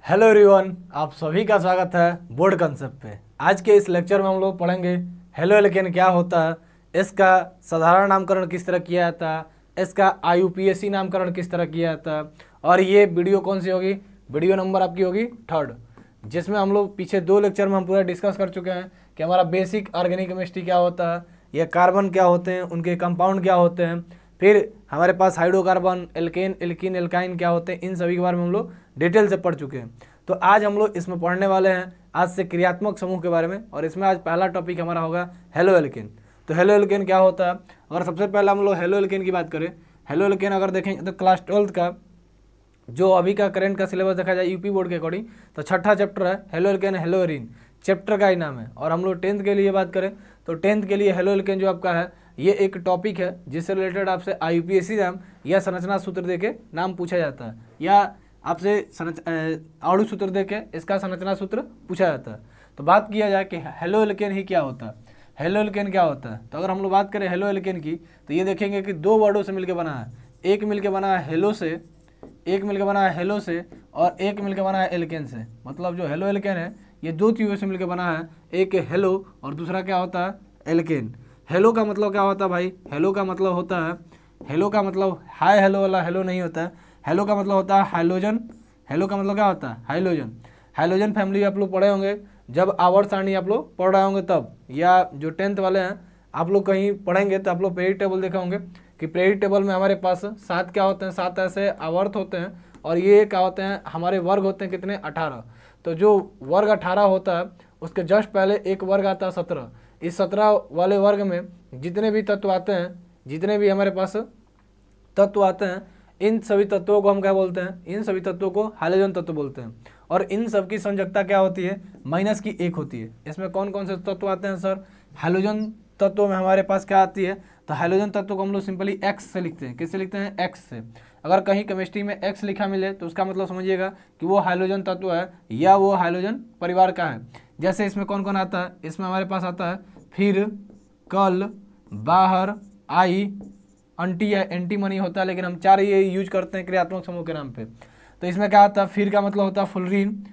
Hello everyone, आप सभी का स्वागत है बोर्ड कंसेप्ट पे। आज के इस लेक्चर में हम लोग पढ़ेंगे हेलो एल्केन क्या होता है, इसका साधारण नामकरण किस तरह किया जाता है, इसका IUPAC नामकरण किस तरह किया जाता है। और ये वीडियो कौन सी होगी, वीडियो नंबर आपकी होगी 3rd, जिसमें हम लोग पीछे 2 लेक्चर में हम पूरा डिस्कस कर चुके हैं कि हमारा बेसिक ऑर्गेनिक केमिस्ट्री क्या होता है, या कार्बन क्या होते हैं, उनके कंपाउंड क्या होते हैं, फिर हमारे पास हाइड्रोकार्बन, एल्केन, एल्कीन, एल्काइन क्या होते हैं, इन सभी के बारे में हम लोग डिटेल से पढ़ चुके हैं। तो आज हम लोग इसमें पढ़ने वाले हैं आज से क्रियात्मक समूह के बारे में, और इसमें आज पहला टॉपिक हमारा होगा हेलो एल्केन। तो हेलो एल्केन क्या होता है, अगर सबसे पहले हम लोग हेलो एल्केन की बात करें, हेलो एल्केन अगर देखेंगे तो क्लास 12th का जो अभी का करंट का सिलेबस देखा जाए यूपी बोर्ड के अकॉर्डिंग, तो 6ठा चैप्टर है halo alkane hello arene, chapter का ही नाम है। और हम लोग 10th के लिए बात करें तो 10th के लिए हेलो एल्केन जो आपका है ये एक टॉपिक है जिससे रिलेटेड आपसे IUPAC नाम या संरचना सूत्र देके नाम पूछा जाता है, या आपसे आणु सूत्र देके इसका संरचना सूत्र पूछा जाता है। तो बात किया जाए कि हेलो एल्केन ही क्या होता है, हेलो एल्केन क्या होता है, तो अगर हम लोग बात करें हेलो एल्केन की तो ये देखेंगे कि 2 वर्डों से मिलकर बना है, एक मिलकर बना है हेलो से, एक मिलकर बना है हेलो से, और एक मिलकर बना है एल्केन से। मतलब जो हेलो एल्केन है ये 2 चीज़ों से मिलकर बना है, एक हेलो और दूसरा क्या होता है एल्केन। हेलो का मतलब क्या होता है भाई, हेलो का मतलब होता है, हेलो का मतलब हाय हेलो वाला हेलो नहीं होता है, हेलो का मतलब होता है हाइलोजन। हेलो का मतलब क्या होता है हाइलोजन। हाइलोजन फैमिली आप लोग पढ़े होंगे जब आवर्त सारणी आप लोग पढ़ रहे होंगे तब, या जो 10th वाले हैं आप लोग कहीं पढ़ेंगे तो आप लोग पीरियड टेबल देखे होंगे कि पीरियड टेबल में हमारे पास 7 क्या होते हैं, 7 ऐसे आवर्त होते हैं, और ये क्या होते हैं हमारे वर्ग होते हैं कितने 18। तो जो वर्ग 18 होता है उसके जस्ट पहले एक वर्ग आता है 17। इस 17 वाले वर्ग में जितने भी तत्व आते हैं, जितने भी हमारे पास तत्व आते हैं, इन सभी तत्वों को हम क्या बोलते हैं, इन सभी तत्वों को हाइलोजन तत्व बोलते हैं। और इन सब की संयोजकता क्या होती है, -1 होती है। इसमें कौन कौन से तत्व आते हैं सर, हाइलोजन तत्व में हमारे पास क्या आती है, तो हाइलोजन तत्व को हम लोग सिंपली X से लिखते हैं। किससे लिखते हैं, X से। अगर कहीं केमिस्ट्री में X लिखा मिले तो उसका मतलब समझिएगा कि वो हाइलोजन तत्व है या वो हाइलोजन परिवार का है। जैसे इसमें कौन कौन आता है, इसमें हमारे पास आता है फिर, कल, बाहर, आई, अंटी या एंटीमनी होता है, लेकिन हम 4 ये यूज करते हैं क्रियात्मक समूह के नाम पे। तो इसमें क्या आता है, फिर का मतलब होता है फुलरीन,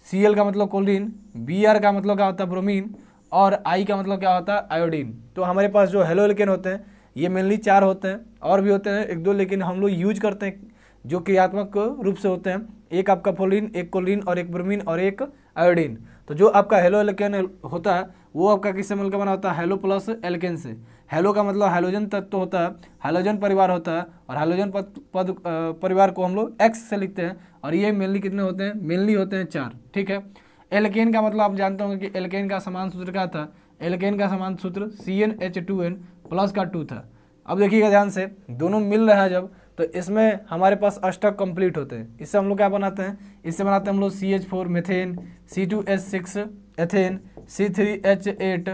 Cl का मतलब क्लोरीन, Br का मतलब क्या होता है ब्रोमीन, और आई का मतलब क्या होता है आयोडीन। तो हमारे पास जो हेलो एल्केन होते हैं ये मेनली 4 होते हैं, और भी होते हैं 1-2, लेकिन हम लोग यूज करते हैं जो क्रियात्मक रूप से होते हैं, एक आपका फ्लोरीन, एक क्लोरीन, और एक ब्रोमीन, और एक आयोडीन। तो जो आपका हेलो एल्केन होता है वो आपका किससे मिलकर बना होता है, हेलो प्लस एल्केन से। हेलो का मतलब हाइलोजन तत्व होता है, हाइलोजन परिवार होता है, और हाइलोजन पद परिवार को हम लोग X से लिखते हैं, और ये मेनली कितने होते हैं, मेनली होते हैं 4। ठीक है। एल्केन का मतलब आप जानते होंगे कि एल्केन का समान सूत्र क्या था, एल्केन का समान सूत्र CnH2n प्लस का 2 था। अब देखिएगा ध्यान से, दोनों मिल रहा है जब, तो इसमें हमारे पास अष्टक कंप्लीट होते हैं। इससे हम लोग क्या बनाते हैं, इससे बनाते हैं हम लोग CH4 methane, C2H6 ethane, C3H8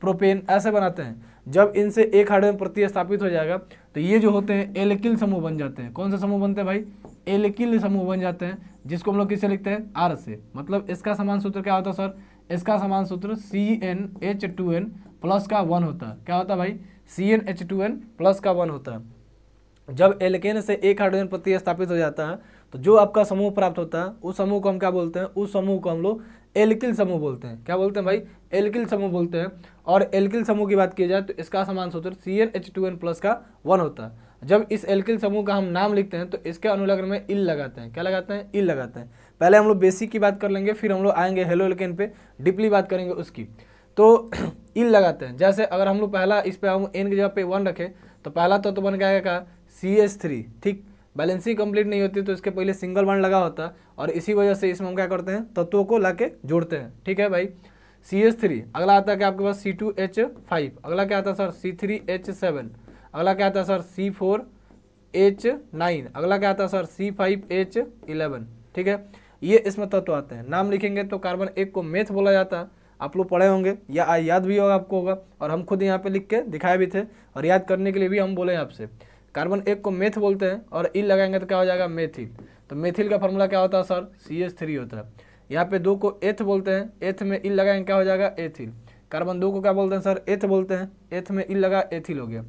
propane, ऐसे बनाते हैं। जब इनसे एक हाइड्रोजन प्रतिस्थापित हो जाएगा तो ये जो होते हैं एल्किल समूह बन जाते हैं। कौन सा समूह बनते हैं भाई, एल्किल समूह बन जाते हैं, जिसको हम लोग किससे लिखते हैं, R से। मतलब इसका समान सूत्र क्या होता है सर, इसका समान सूत्र CnH2n प्लस का 1 होता है। क्या होता है भाई, CnH2n प्लस का 1 होता है। जब एल्केन से एक हाइड्रोजन प्रतिस्थापित हो जाता है तो जो आपका समूह प्राप्त होता है उस समूह को हम क्या बोलते हैं, उस समूह को हम लोग एल्किल समूह बोलते हैं। क्या बोलते हैं भाई, एल्किल समूह बोलते हैं। और एल्किल समूह की बात की जाए तो इसका समान सूत्र CnH2n प्लस का 1 होता है। जब इस एल्किल समूह का हम नाम लिखते हैं तो इसके अनुलग्न में इल लगाते हैं। क्या लगाते हैं, इल लगाते हैं। पहले हम लोग बेसिक की बात कर लेंगे, फिर हम लोग आएंगे हेलो एल्केन पे, डीपली बात करेंगे उसकी। तो इल लगाते हैं। जैसे अगर हम लोग पहला इस पे हम n की जगह पे 1 रखें तो पहला तो बन गया क्या, CH3। ठीक, बैलेंसिंग कंप्लीट नहीं होती तो इसके पहले सिंगल बॉन्ड लगा होता है, और इसी वजह से इसमें हम क्या करते हैं, तत्वों को लाके जोड़ते हैं। ठीक है भाई, CH3। अगला आता है क्या आपके पास C2H5, अगला क्या आता है सर C3H7, अगला क्या आता है सर C4H9, अगला क्या आता है सर C5H11। ठीक है, ये इसमें तत्व आते हैं। नाम लिखेंगे तो कार्बन 1 को मेथ बोला जाता है, आप लोग पढ़े होंगे या याद भी होगा आपको होगा, और हम खुद यहाँ पे लिख के दिखाए भी थे, और याद करने के लिए भी हम बोले आपसे। कार्बन 1 को मेथ बोलते हैं, और इल लगाएंगे तो क्या हो जाएगा मेथिल। तो मेथिल का फॉर्मूला क्या होता है सर, CH3 होता है। यहाँ पे 2 को एथ बोलते हैं, एथ में इल लगाएंगे क्या हो जाएगा एथिल। कार्बन 2 को क्या बोलते हैं सर, एथ बोलते हैं, एथ में इल लगा एथिल हो गया।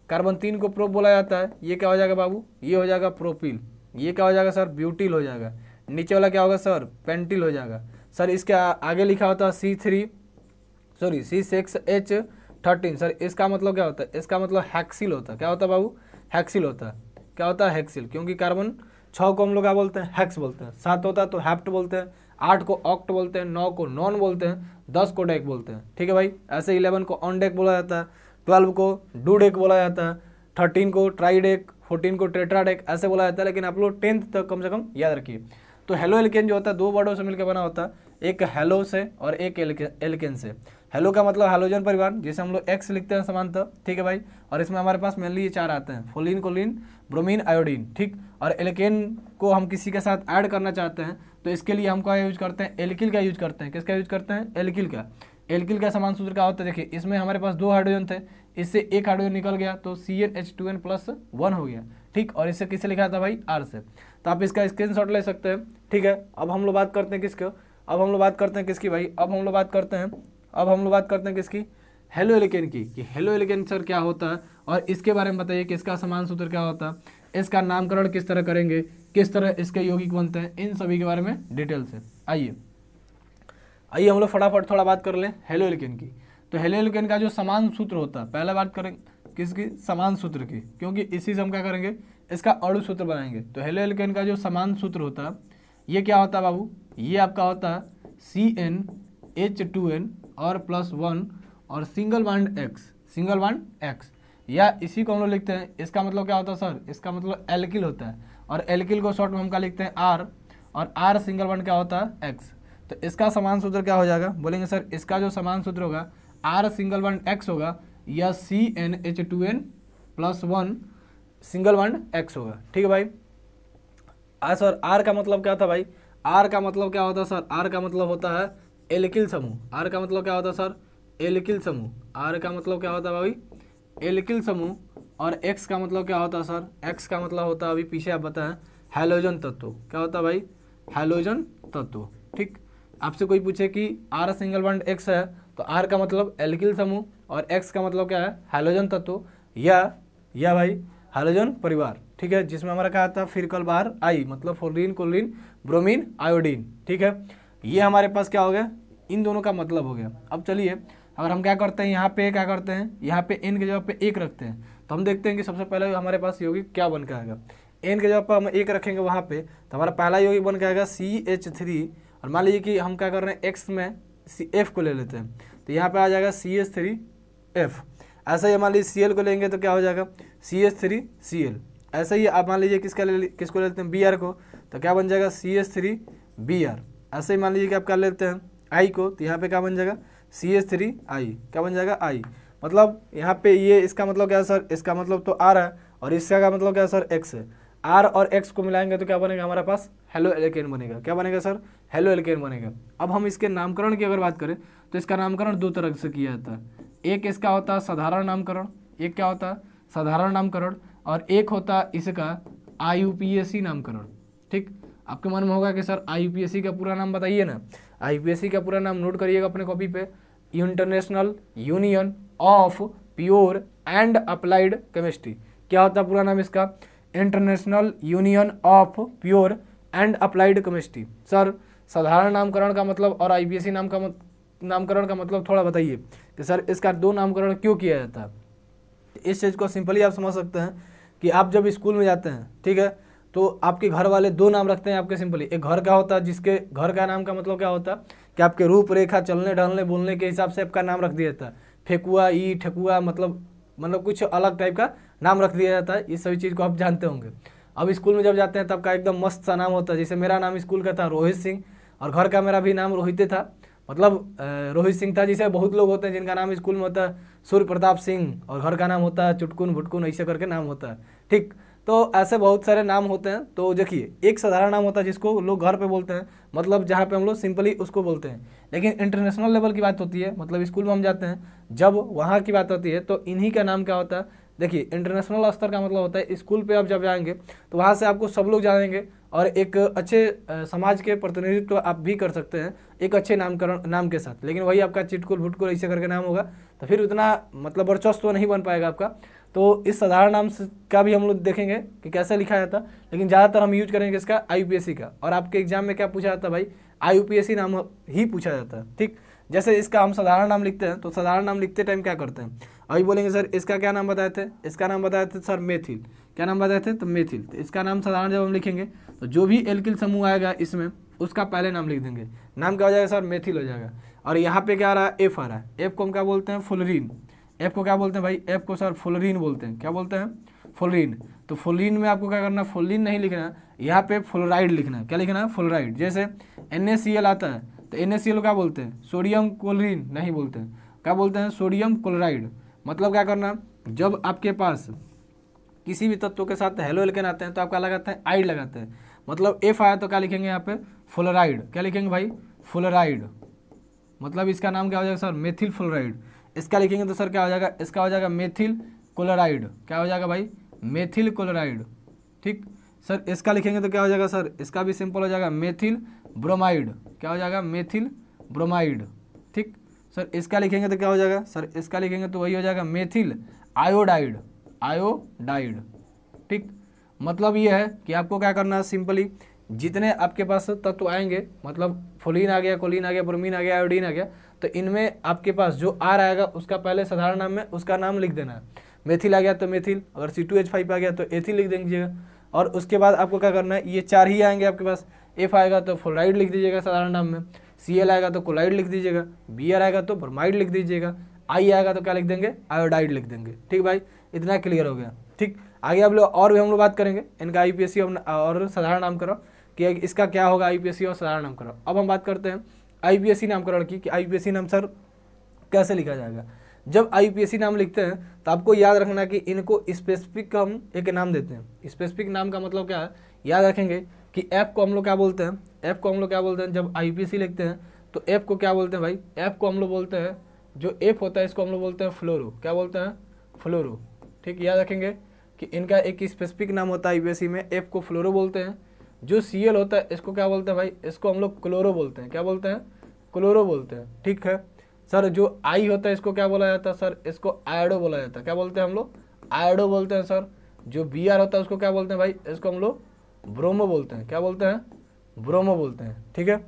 कार्बन 3 को प्रोप बोला जाता है, ये क्या हो जाएगा बाबू, ये हो जाएगा प्रोपिल। ये क्या हो जाएगा सर, ब्यूटिल हो जाएगा। नीचे वाला क्या होगा सर, पेंटिल हो जाएगा। सर इसके आगे लिखा होता है C6H13। सर इसका मतलब क्या होता है, इसका मतलब हेक्सिल होता है। क्या होता है बाबू, हेक्सिल होता है। क्या होता है, हेक्सिल, क्योंकि कार्बन 6 को हम लोग क्या बोलते हैं, हेक्स बोलते हैं। 7 होता है तो हेप्ट बोलते हैं, 8 को ऑक्ट बोलते हैं, 9 को नॉन बोलते हैं, 10 को डेक बोलते हैं। ठीक है भाई, ऐसे 11 को ऑन डेक बोला जाता है, 12 को डू डेक बोला जाता है, 13 को ट्राई डेक, 14 को टेट्रा डेक ऐसे बोला जाता है। लेकिन आप लोग 10th तक कम से कम याद रखिए। तो हेलो एल्केन जो होता है 2 वर्डों से मिलकर बना होता है, एक हेलो से और एक एल्केन से। हेलो का मतलब हैलोजन परिवार, जिसे हम लोग एक्स लिखते हैं समानतः। ठीक है भाई, और इसमें हमारे पास मेनली ये 4 आते हैं, फोलिन, कोलिन, ब्रोमीन, आयोडीन। ठीक, और एल्केन को हम किसी के साथ ऐड करना चाहते हैं तो इसके लिए हम क्या यूज करते हैं, एल्किल का यूज करते हैं। किसका यूज करते हैं, एल्किल का। एल्किल का समान सूत्र क्या होता है, देखिए इसमें हमारे पास 2 हाइड्रोजन थे, इससे एक हाइड्रोजन निकल गया तो CnH2n+1 हो गया। ठीक, और इससे किससे लिखा था भाई, R से। तो आप इसका स्क्रीनशॉट ले सकते हैं। ठीक है, अब हम लोग बात करते हैं किसको, अब हम लोग बात करते हैं किसकी भाई, अब हम लोग बात करते हैं किसकी, हेलो एल्केन की। कि हेलो एल्केन सर क्या होता है और इसके बारे में बताइए कि इसका समान सूत्र क्या होता है, इसका नामकरण किस तरह करेंगे, किस तरह इसके यौगिक बनते हैं, इन सभी के बारे में डिटेल से। आइए हम लोग फटाफट थोड़ा बात कर लें हेलो एल्केन की। तो हेलो एल्केन का जो समान सूत्र होता है, पहले बात करेंगे किसकी, समान सूत्र की, क्योंकि इसी से हम क्या करेंगे, इसका अणु सूत्र बनाएंगे। तो हेलो एल्केन का जो समान सूत्र होता है ये क्या होता है बाबू, ये आपका होता है CnH2n और +1 और सिंगल बॉन्ड X, या इसी को हम लोग लिखते हैं, इसका मतलब क्या होता है सर, इसका मतलब एल्किल होता है। और एल्किल को शॉर्ट में हम क्या लिखते हैं, R, और R सिंगल बॉन्ड क्या होता है, X। तो इसका समान सूत्र क्या हो जाएगा, बोलेंगे सर इसका जो समान सूत्र होगा R सिंगल बॉन्ड X होगा, या CnH2n+1 सिंगल बॉन्ड X होगा। ठीक है भाई। सर R का मतलब क्या था भाई, R का मतलब क्या होता है सर, R का मतलब होता है एल्किल समूह। R का मतलब क्या होता है सर, एल्किल समूह। R का मतलब क्या होता है भाई, एल्किल समूह। और X का मतलब क्या होता है सर, X का मतलब होता है, अभी पीछे आप बताएं, हैलोजन तत्व। क्या होता है भाई, हैलोजन तत्व। ठीक, आपसे कोई पूछे कि R सिंगल बॉन्ड X है तो R का मतलब एल्किल समूह और X का मतलब क्या है, हैलोजन तत्व, या भाई हैलोजन परिवार। ठीक है, जिसमें हमारा क्या आता है, फिरकल बार I, मतलब फ्लोरीन, क्लोरीन, ब्रोमीन, आयोडीन। ठीक है, ये हमारे पास क्या हो गया, इन दोनों का मतलब हो गया। अब चलिए अगर हम क्या करते हैं, यहाँ पे क्या करते हैं, यहाँ पे n के जगह पे 1 रखते हैं, तो हम देखते हैं कि सबसे पहले हमारे पास यौगिक क्या बन के आएगा। n के जगह पर हम 1 रखेंगे वहाँ पे, तो हमारा पहला यौगिक बन के आएगा CH3। और मान लीजिए कि हम क्या कर रहे हैं, x में F को ले लेते हैं, तो यहाँ पे आ जाएगा CH3F। ऐसा ही मान लीजिए Cl को लेंगे तो क्या हो जाएगा, CH3Cl। ऐसा ही आप मान लीजिए किसको ले लेते हैं, Br को, तो क्या बन जाएगा, CH3Br। ऐसे ही मान लीजिए कि आप क्या लेते हैं I को, तो यहाँ पे क्या बन जाएगा, CH3I। क्या बन जाएगा, I। मतलब यहाँ पे ये इसका मतलब क्या है सर, इसका मतलब तो R है, और इसका का मतलब क्या है सर, X है। R और X को मिलाएंगे तो क्या बनेगा हमारे पास, हेलो एल्केन बनेगा। क्या बनेगा सर, हेलो एल्केन बनेगा। अब हम इसके नामकरण की अगर बात करें तो इसका नामकरण 2 तरह से किया जाता है। एक इसका होता है साधारण नामकरण, एक क्या होता है, साधारण नामकरण, और एक होता है इसका IUPAC नामकरण। ठीक, आपके मन में होगा कि सर IUPAC का पूरा नाम बताइए ना। IUPAC का पूरा नाम नोट करिएगा अपने कॉपी पे, international union of pure and applied chemistry. क्या होता है पूरा नाम इसका, international union of pure and applied chemistry. Sir साधारण नामकरण का मतलब और IUPAC नामकरण का मतलब थोड़ा बताइए कि सर इसका 2 नामकरण क्यों किया जाता है। इस चीज़ को सिंपली आप समझ सकते हैं कि आप जब स्कूल में जाते हैं, ठीक है, तो आपके घर वाले 2 नाम रखते हैं आपके सिंपली। एक घर का होता है, जिसके घर का नाम का मतलब क्या होता है कि आपके रूपरेखा, चलने ढलने बोलने के हिसाब से आपका नाम रख दिया जाता है। फेकुआ, ई ठेकुआ, मतलब कुछ अलग टाइप का नाम रख दिया जाता है। इस सभी चीज़ को आप जानते होंगे। अब स्कूल में जब जाते हैं तब का एकदम मस्त सा नाम होता है। जैसे मेरा नाम स्कूल का था रोहित सिंह, और घर का मेरा भी नाम रोहित था, मतलब रोहित सिंह था। जैसे बहुत लोग होते हैं जिनका नाम स्कूल में होता है सूर्य प्रताप सिंह, और घर का नाम होता है चुटकुन भुटकुन, ऐसे करके नाम होता है। ठीक, तो ऐसे बहुत सारे नाम होते हैं। तो देखिए एक साधारण नाम होता है जिसको लोग घर पे बोलते हैं, मतलब जहाँ पे हम लोग सिंपली उसको बोलते हैं। लेकिन इंटरनेशनल लेवल की बात होती है, मतलब स्कूल में हम जाते हैं जब वहाँ की बात होती है तो इन्हीं का नाम क्या होता है। देखिए इंटरनेशनल स्तर का मतलब होता है स्कूल पे आप जब जाएंगे तो वहाँ से आपको सब लोग जानेंगे, और एक अच्छे समाज के प्रतिनिधित्व आप भी कर सकते हैं एक अच्छे नामकरण नाम के साथ। लेकिन वही आपका चिटकुल भुटकुल ऐसे करके नाम होगा तो फिर उतना मतलब वर्चस्व नहीं बन पाएगा आपका। तो इस साधारण नाम का भी हम लोग देखेंगे कि कैसे लिखा जाता, लेकिन ज़्यादातर हम यूज करेंगे इसका IUPAC का। और आपके एग्जाम में क्या पूछा जाता है भाई, IUPAC नाम ही पूछा जाता है। ठीक, जैसे इसका हम साधारण नाम लिखते हैं तो साधारण नाम लिखते टाइम क्या करते हैं, अभी बोलेंगे सर इसका क्या नाम बताए थे, इसका नाम बताए थे सर मेथिल। क्या नाम बताए थे, तो मेथिल। तो इसका नाम साधारण जब हम लिखेंगे तो जो भी एल्किल समूह आएगा इसमें उसका पहले नाम लिख देंगे, नाम क्या हो जाएगा सर, मेथिल हो जाएगा। और यहाँ पे क्या आ रहा है, एफ आ रहा है, एफ को हम क्या बोलते हैं, फुलरीन। एफ को क्या बोलते हैं भाई, एफ को सर फुलरीन बोलते हैं। क्या बोलते हैं, फुलरीन। तो फुलरीन में आपको क्या करना, फुलरीन नहीं लिखना, यहाँ पे फ्लोराइड लिखना है। क्या लिखना है, फ्लोराइड। जैसे NaCl आता है तो NaCl क्या बोलते हैं, सोडियम क्लोरीन नहीं बोलते हैं, क्या बोलते हैं, सोडियम क्लोराइड। मतलब क्या करना, जब आपके पास किसी भी तत्व के साथ हेलो एल्केन आते हैं तो आप क्या लगाते हैं, आइड लगाते हैं। मतलब एफ आया तो क्या लिखेंगे यहाँ पे, फ्लोराइड। क्या लिखेंगे भाई, फ्लोराइड। मतलब इसका नाम क्या हो जाएगा सर, मेथिल फ्लोराइड। इसका लिखेंगे तो सर क्या हो जाएगा, इसका हो जाएगा मेथिल क्लोराइड। क्या हो जाएगा भाई, मेथिल क्लोराइड। ठीक सर, इसका लिखेंगे तो क्या हो जाएगा सर, इसका भी सिंपल हो जाएगा मेथिल ब्रोमाइड। क्या हो जाएगा, मेथिल ब्रोमाइड। ठीक सर, इसका लिखेंगे तो क्या हो जाएगा सर, इसका लिखेंगे तो वही हो जाएगा मेथिल आयोडाइड, आयोडाइड। ठीक, मतलब ये है कि आपको क्या करना है, सिंपली जितने आपके पास तत्व आएंगे, मतलब फोलिन आ गया, कोलिन आ गया, ब्रोमीन आ गया, आयोडीन आ गया, तो इनमें आपके पास जो आर आएगा उसका पहले साधारण नाम में उसका नाम लिख देना है। मेथिल आ गया तो मेथिल, अगर C2H5 आ गया तो एथिल लिख दीजिएगा। और उसके बाद आपको क्या करना है, ये चार ही आएंगे आपके पास, एफ आएगा तो फ्लोराइड लिख दीजिएगा साधारण नाम में, Cl आएगा तो क्लोराइड लिख दीजिएगा, Br आएगा तो ब्रोमाइड लिख दीजिएगा, I आएगा तो क्या लिख देंगे, आयोडाइड लिख देंगे। ठीक भाई, इतना क्लियर हो गया। ठीक, आगे आप लोग और भी हम लोग बात करेंगे इनका IUPAC और साधारण नामकरण कि इसका क्या होगा, IUPAC और साधारण नामकरण। अब हम बात करते हैं IUPAC नामकरण की कि IUPAC नाम सर कैसे लिखा जाएगा। जब IUPAC नाम लिखते हैं तो आपको याद रखना कि इनको स्पेसिफिक हम एक नाम देते हैं। स्पेसिफिक नाम का मतलब क्या है, याद रखेंगे कि ऐप को हम लोग क्या बोलते हैं, ऐप को हम लोग क्या बोलते हैं, जब IUPAC लिखते हैं तो ऐप को क्या बोलते हैं भाई, ऐप को हम लोग बोलते हैं, जो ऐप होता है इसको हम लोग बोलते हैं फ्लोरो। क्या बोलते हैं, फ्लोरो। ठीक, याद रखेंगे कि इनका एक स्पेसिफिक नाम होता है IUPAC में, ऐप को फ्लोरो बोलते हैं। जो Cl होता है इसको क्या बोलते हैं भाई, इसको हम लोग क्लोरो बोलते हैं। क्या बोलते हैं, क्लोरो बोलते हैं। ठीक है सर, जो I होता है इसको क्या बोला जाता है सर, इसको आयोडो बोला जाता है। क्या बोलते हैं हम लोग, आयोडो बोलते हैं सर। जो Br होता है उसको क्या बोलते हैं भाई, इसको हम लोग ब्रोमो बोलते हैं। क्या बोलते हैं, ब्रोमो बोलते हैं। ठीक है,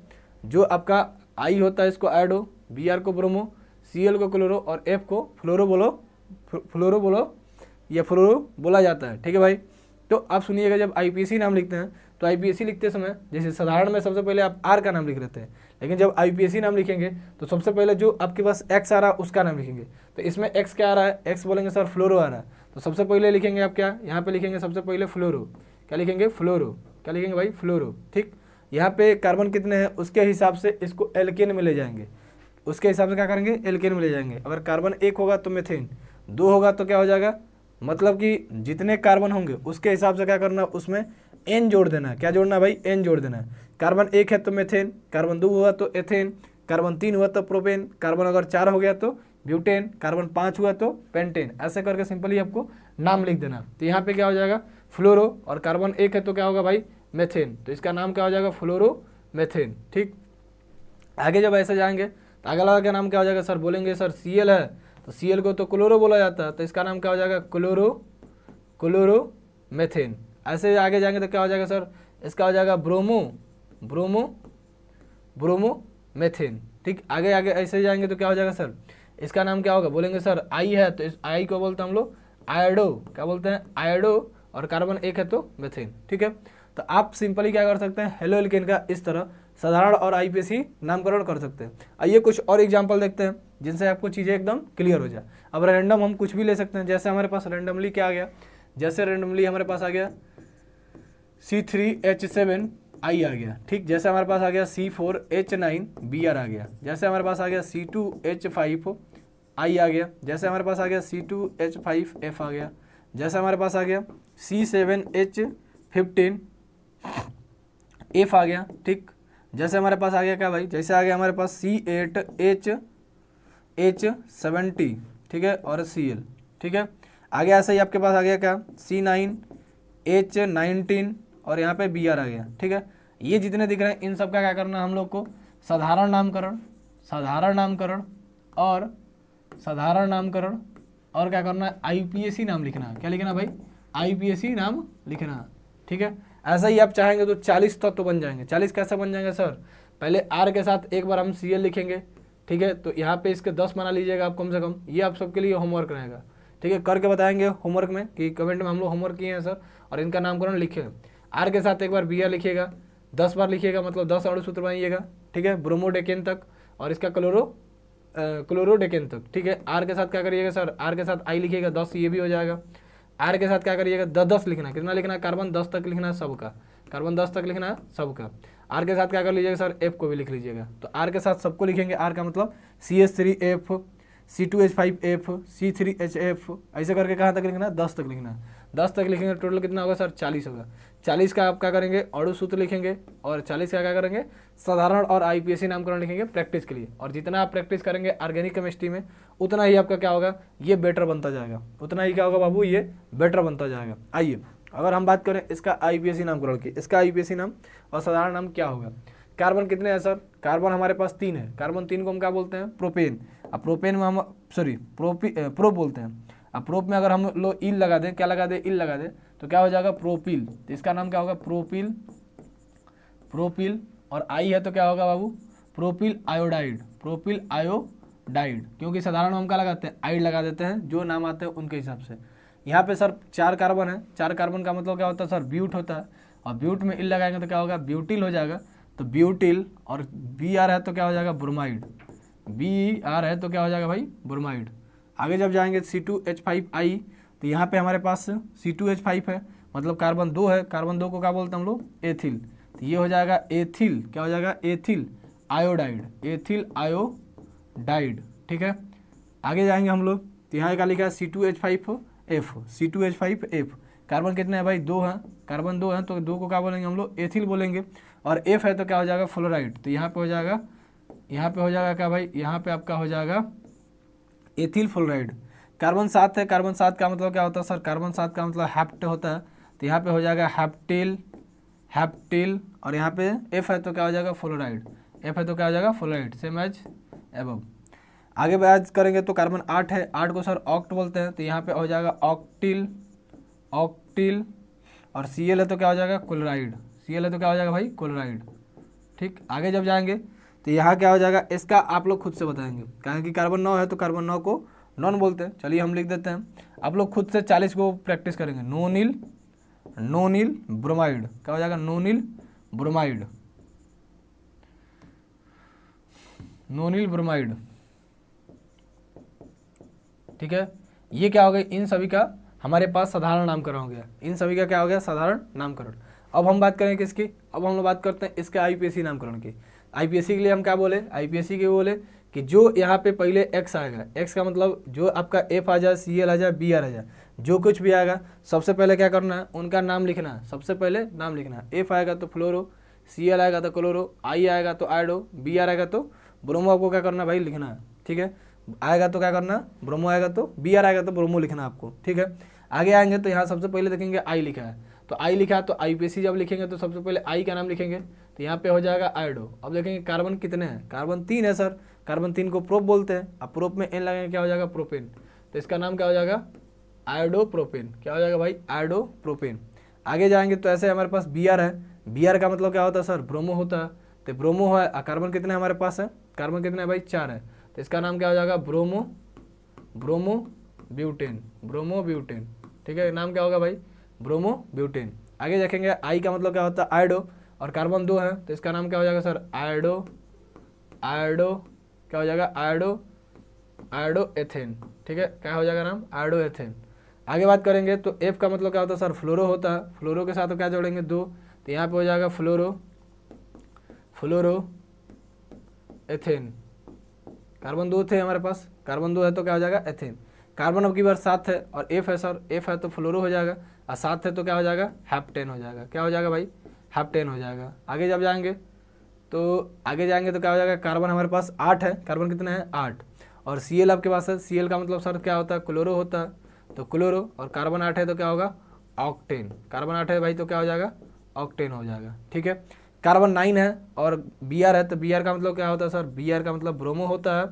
जो आपका I होता है इसको आयोडो, Br को ब्रोमो, Cl को क्लोरो और F को फ्लोरो बोलो, फ्लोरो बोलो या फ्लोरो बोला जाता है। ठीक है भाई, तो आप सुनिएगा जब IUPAC नाम लिखते हैं तो IUPAC लिखते समय जैसे साधारण में सबसे पहले आप R का नाम लिख रहते हैं, लेकिन जब IUPAC नाम लिखेंगे तो सबसे पहले जो आपके पास X आ रहा है उसका नाम लिखेंगे। तो इसमें X क्या आ रहा है, X बोलेंगे सर फ्लोरो आ रहा है, तो सबसे पहले लिखेंगे आप क्या, यहाँ पे लिखेंगे सबसे पहले फ्लोरो। क्या लिखेंगे, फ्लोरो। क्या लिखेंगे भाई, फ्लोरो। ठीक, यहाँ पे कार्बन कितने हैं उसके हिसाब से इसको एल्केन में ले जाएंगे, उसके हिसाब से क्या करेंगे, एल्केन में ले जाएंगे। अगर कार्बन 1 होगा तो मेथेन, 2 होगा तो क्या हो जाएगा, मतलब कि जितने कार्बन होंगे उसके हिसाब से क्या करना, उसमें N जोड़ देना है। क्या जोड़ना है भाई, N जोड़ देना है। कार्बन 1 है तो मेथेन, कार्बन 2 हुआ तो एथेन, कार्बन 3 हुआ तो प्रोपेन, कार्बन अगर 4 हो गया तो ब्यूटेन, कार्बन 5 हुआ तो पेंटेन। ऐसे करके सिंपली आपको नाम लिख देना। तो यहाँ पे क्या हो जाएगा, फ्लोरो, और कार्बन 1 है तो क्या होगा भाई, मेथेन, तो इसका नाम क्या हो जाएगा, फ्लोरो मेथेन। ठीक, आगे जब ऐसे जाएंगे तो आगे वाला का नाम क्या हो जाएगा सर, बोलेंगे सर Cl है तो Cl को तो क्लोरो बोला जाता है, तो इसका नाम क्या हो जाएगा, क्लोरो, क्लोरो मेथेन। ऐसे आगे जाएंगे तो क्या हो जाएगा सर, इसका हो जाएगा ब्रोमो, ब्रोमो, ब्रोमो मेथेन। ठीक, आगे आगे ऐसे जाएंगे तो क्या हो जाएगा सर, इसका नाम क्या होगा, बोलेंगे सर I है तो इस I को बोलते हैं हम लोग आयोडो। क्या बोलते हैं, आयोडो, और कार्बन 1 है तो मेथेन। ठीक है, तो आप सिंपली क्या कर सकते हैं, हेलो एल्केन का इस तरह साधारण और IUPAC नामकरण कर सकते हैं। आइए कुछ और एग्जांपल देखते हैं जिनसे आपको चीज़ें एकदम क्लियर हो जाए। अब रैंडम हम कुछ भी ले सकते हैं, जैसे हमारे पास रैंडमली क्या आ गया, जैसे रैंडमली हमारे पास आ गया C3H7 I आ गया। ठीक, जैसे हमारे पास आ गया C4H9 Br आ गया, जैसे हमारे पास आ गया C2H5 I आ गया, जैसे हमारे पास आ गया C2H5 F आ गया, जैसे हमारे पास आ गया C7H15 F आ गया। ठीक, जैसे हमारे पास आ गया क्या भाई, जैसे आ गया हमारे पास C8H70, ठीक है, और Cl। ठीक है, आगे ऐसे ही आपके पास आ गया क्या, C9H19 और यहाँ पे Br आ गया, ठीक है। ये जितने दिख रहे हैं इन सब का क्या करना है हम लोग को, साधारण नामकरण, साधारण नामकरण और साधारण नामकरण और क्या करना है, IUPAC नाम लिखना है। क्या लिखना है भाई, IUPAC नाम लिखना है, ठीक है। ऐसा ही आप चाहेंगे तो 40 तत्व बन जाएंगे। 40 कैसे बन जाएंगे सर, पहले R के साथ एक बार हम Cl लिखेंगे, ठीक है। तो यहाँ पे इसके 10 बना लीजिएगा आप कम से कम, ये आप सबके लिए होमवर्क रहेगा, ठीक है। करके बताएंगे होमवर्क में कि कमेंट में हम लोग होमवर्क किए हैं सर, और इनका नामकरण लिखे। R के साथ एक बार Br लिखिएगा, 10 बार लिखिएगा, मतलब 10 अणु सूत्र बनाइएगा, ठीक है, ब्रोमोडेकेन तक, और इसका क्लोरोडेकेन तक, ठीक है। R के साथ क्या करिएगा सर, R के साथ I लिखिएगा 10, ये भी हो जाएगा। R के साथ क्या करिएगा 10 लिखना, कितना लिखना, कार्बन 10 तक लिखना है सबका, कार्बन 10 तक लिखना है सबका। R के साथ क्या कर लीजिएगा सर, F को भी लिख लीजिएगा। तो R के साथ सबको लिखेंगे, R का मतलब CH3F, C2H5F, C3HF, ऐसे करके कहाँ तक लिखना है, 10 तक लिखना है। 10 तक लिखेंगे, टोटल कितना होगा सर, 40 होगा। 40 का आप क्या करेंगे, अणु सूत्र लिखेंगे, और 40 का क्या करेंगे, साधारण और IUPAC नामकरण लिखेंगे प्रैक्टिस के लिए। और जितना आप प्रैक्टिस करेंगे ऑर्गेनिक केमिस्ट्री में, उतना ही आपका क्या होगा, ये बेटर बनता जाएगा, उतना ही क्या होगा बाबू, ये बेटर बनता जाएगा। आइए अगर हम बात करें इसका IUPAC नामकरण की, इसका IUPAC नाम और साधारण नाम क्या होगा। कार्बन कितने हैं सर, कार्बन हमारे पास 3 है। कार्बन 3 को हम क्या बोलते हैं, प्रोपेन। अब प्रोपेन में हम प्रो बोलते हैं। अब प्रोप में अगर हम लोग इल लगा दें, क्या लगा दें, इल लगा दें, तो क्या हो जाएगा, प्रोपिल। तो इसका नाम क्या होगा, प्रोपिल, प्रोपिल। और आई है तो क्या होगा बाबू, प्रोपिल आयोडाइड, प्रोपिल आयोडाइड। क्योंकि साधारण हम क्या लगाते हैं, आइड लगा देते हैं, जो नाम आते हैं उनके हिसाब से। यहाँ पे सर 4 कार्बन है, 4 कार्बन का मतलब क्या होता है सर, ब्यूट होता है। और ब्यूट में इल लगाएंगे तो क्या होगा, ब्यूटिल हो जाएगा। तो ब्यूटिल, और Br है तो क्या हो जाएगा, ब्रोमाइड, Br है तो क्या हो जाएगा भाई, ब्रोमाइड। आगे जब जाएंगे C2H5I, तो यहाँ पे हमारे पास C2H5 है, मतलब कार्बन 2 है। कार्बन 2 को क्या बोलते हैं हम लोग, एथिल। तो ये हो जाएगा एथिल, क्या हो जाएगा, एथिल आयोडाइड, एथिल आयोडाइड, ठीक है। आगे जाएंगे हम लोग, तो यहाँ क्या लिखा है, C2H5F, C2H5F। कार्बन कितने हैं भाई, 2 हैं, कार्बन 2 हैं, तो 2 को क्या बोलेंगे हम लोग, एथिल बोलेंगे। और F है तो क्या हो जाएगा, फ्लोराइड। तो यहाँ पे हो जाएगा, यहाँ पे हो जाएगा क्या भाई, यहाँ पे आपका हो जाएगा एथिल फ्लोराइड। कार्बन 7 है, कार्बन 7 का मतलब क्या होता है सर, कार्बन 7 का मतलब हैप्ट होता है। तो यहाँ पे हो जाएगा हैप्टिल, हैप्टिल। और यहाँ पे F है तो क्या हो जाएगा, फ्लोराइड, F है तो क्या हो जाएगा, फ्लोराइड, सेम एज एबव। आगे बात करेंगे तो कार्बन 8 है, 8 को सर ऑक्ट बोलते हैं। तो यहाँ पे हो जाएगा ऑक्टिल, ऑक्टिल। और Cl है तो क्या हो जाएगा, क्लोराइड, Cl है तो क्या हो जाएगा भाई, क्लोराइड, ठीक। आगे जब जाएंगे तो यहाँ क्या हो जाएगा, इसका आप लोग खुद से बताएंगे, कारण कि कार्बन 9 है तो कार्बन 9 को नॉन बोलते हैं। चलिए हम लिख देते हैं, आप लोग खुद से 40 को प्रैक्टिस करेंगे। नोनिल, नोनिल ब्रोमाइड, क्या हो जाएगा, नोनिल ब्रोमाइड, नोनिल ब्रोमाइड, ठीक है। ये क्या हो गया, इन सभी का हमारे पास साधारण नामकरण हो गया, इन सभी का क्या हो गया, साधारण नामकरण। अब हम बात करें किसकी, अब हम लोग बात करते हैं इसके IUPAC नामकरण की। IUPAC के लिए हम क्या बोले, IUPAC के बोले कि जो यहाँ पे पहले X आएगा, X का मतलब जो आपका F आ जाए, Cl आ जाए, Br आ जाए, जो कुछ भी आएगा सबसे पहले क्या करना है, उनका नाम लिखना है, सबसे पहले नाम लिखना है। F आएगा तो फ्लोरो, Cl आएगा तो क्लोरो, I आएगा तो आयोडो, Br आएगा तो ब्रोमो। आपको क्या करना भाई, लिखना है, ठीक है। आएगा तो क्या करना, ब्रोमो आएगा तो, Br आएगा तो ब्रोमो लिखना आपको, ठीक है। आगे आएंगे तो यहाँ सबसे पहले देखेंगे I लिखा है, तो I लिखा है तो IUPAC जब लिखेंगे तो सबसे पहले I का नाम लिखेंगे, तो यहाँ पे हो जाएगा आयोडो। अब देखेंगे कार्बन कितने हैं, कार्बन 3 है सर, कार्बन 3 को प्रोप बोलते हैं। अब प्रोप में N लगेंगे, क्या हो जाएगा, प्रोपेन। तो इसका नाम क्या हो जाएगा, आयोडो प्रोपेन, क्या हो जाएगा भाई, आयोडो प्रोपेन। आगे जाएंगे तो ऐसे हमारे पास Br है, Br का मतलब क्या होता है सर, ब्रोमो होता है। तो ब्रोमो है, कार्बन कितने हमारे पास है, कार्बन कितने है भाई, 4 है। तो इसका नाम क्या हो जाएगा, bromo, bromo butane, bromo butane, ठीक है। नाम क्या होगा भाई, ब्रोमो ब्यूटेन। आगे देखेंगे I का मतलब क्या होता है, आयोडो। और कार्बन 2 है तो इसका नाम क्या हो जाएगा सर, आयोडो, आयोडो, क्या हो जाएगा, आयोडो, आयोडो एथेन, ठीक है। क्या हो जाएगा नाम, आयोडो एथेन। आगे बात करेंगे तो F का मतलब क्या होता है सर, फ्लोरो होता है। फ्लोरो के साथ तो क्या जोड़ेंगे, 2, तो यहाँ पे हो जाएगा फ्लोरो, फ्लोरो एथेन। कार्बन 2 थे हमारे पास, कार्बन 2 है तो क्या हो जाएगा, एथेन। कार्बन अब की बार 7 है और F है सर, F है तो फ्लोरो हो जाएगा, और 7 है तो क्या हो जाएगा, हैप्टेन हो जाएगा, क्या हो जाएगा भाई, हैप्टेन हो जाएगा। आगे जब जाएंगे तो क्या हो जाएगा, कार्बन हमारे पास 8 है, कार्बन कितने हैं, 8। और Cl आपके पास है, Cl का मतलब सर क्या होता है, क्लोरो होता है। तो क्लोरो, और कार्बन 8 है तो क्या होगा, ऑक्टेन, कार्बन 8 है भाई तो क्या हो जाएगा, ऑक्टेन हो जाएगा। ठीक है, कार्बन 9 है और Br है, तो Br का मतलब क्या होता है सर, Br का मतलब ब्रोमो होता है,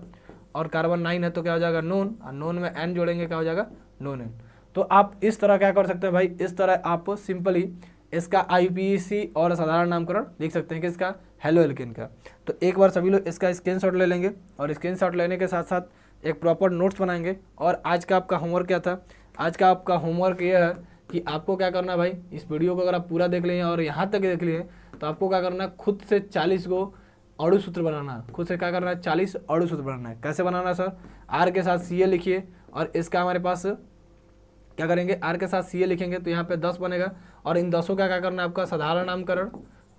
और कार्बन 9 है तो क्या हो जाएगा, नोन, और नोन में N जोड़ेंगे क्या हो जाएगा, नोन N। तो आप इस तरह क्या कर सकते हैं भाई, इस तरह आप सिंपली इसका IUPAC और साधारण नामकरण लिख सकते हैं कि इसका हेलो एल्केन का। तो एक बार सभी लोग इसका स्क्रीनशॉट ले लेंगे, और स्क्रीनशॉट लेने के साथ साथ एक प्रॉपर नोट्स बनाएंगे। और आज का आपका होमवर्क क्या था, आज का आपका होमवर्क ये है कि आपको क्या करना है भाई, इस वीडियो को अगर आप पूरा देख लिए और यहाँ तक देख लिए तो आपको क्या करना है, खुद से 40 गो अणु सूत्र बनाना है। खुद से क्या करना है, 40 अणु सूत्र बनाना है। कैसे बनाना है सर, आर के साथ Ca लिखिए, और इसका हमारे पास क्या करेंगे, आर के साथ Ca लिखेंगे तो यहाँ पे 10 बनेगा, और इन 10 का क्या करना है, आपका साधारण नामकरण,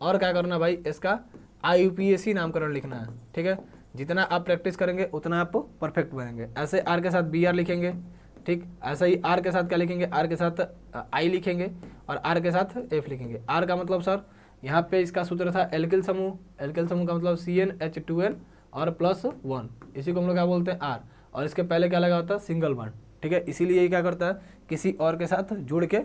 और क्या करना भाई, इसका IUPAC नामकरण लिखना है। ठीक है, जितना आप प्रैक्टिस करेंगे उतना आप परफेक्ट बनेंगे। ऐसे आर के साथ Br लिखेंगे, ठीक, ऐसा ही आर के साथ क्या लिखेंगे, आर के साथ I लिखेंगे, और आर के साथ F लिखेंगे। आर का मतलब सर यहाँ पे इसका सूत्र था एल्किल समूह, एल्किल समूह का मतलब CnH2n और +1, इसी को हम लोग क्या बोलते हैं, आर, और इसके पहले क्या लगा होता है, सिंगल बॉन्ड। ठीक है, इसीलिए ये क्या करता है, किसी और के साथ जुड़ के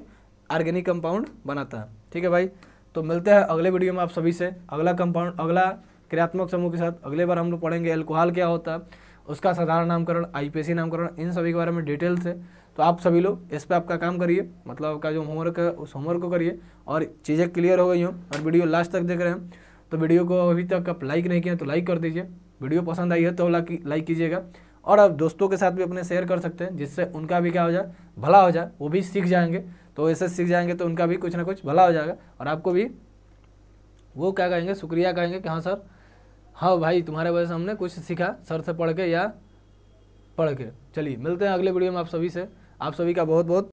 ऑर्गेनिक कंपाउंड बनाता है। ठीक है भाई, तो मिलते हैं अगले वीडियो में आप सभी से, अगला कंपाउंड, अगला क्रियात्मक समूह के साथ। अगले बार हम लोग पढ़ेंगे अल्कोहल क्या होता है, उसका साधारण नामकरण, IUPAC नामकरण, इन सभी के बारे में डिटेल से। तो आप सभी लोग इस पर आपका काम करिए, मतलब आपका जो होमवर्क है उस होमवर्क को करिए, और चीज़ें क्लियर हो गई हों और वीडियो लास्ट तक देख रहे हैं तो वीडियो को अभी तक आप लाइक नहीं किए तो लाइक कर दीजिए। वीडियो पसंद आई है तो लाइक कीजिएगा, और आप दोस्तों के साथ भी अपने शेयर कर सकते हैं, जिससे उनका भी क्या हो जाए, भला हो जाए, वो भी सीख जाएंगे। तो ऐसे सीख जाएंगे तो उनका भी कुछ ना कुछ भला हो जाएगा, और आपको भी वो क्या कहेंगे, शुक्रिया कहेंगे कि हाँ सर, हाँ भाई तुम्हारे वजह से हमने कुछ सीखा सर से पढ़ के या पढ़ के। चलिए मिलते हैं अगले वीडियो में आप सभी से, आप सभी का बहुत बहुत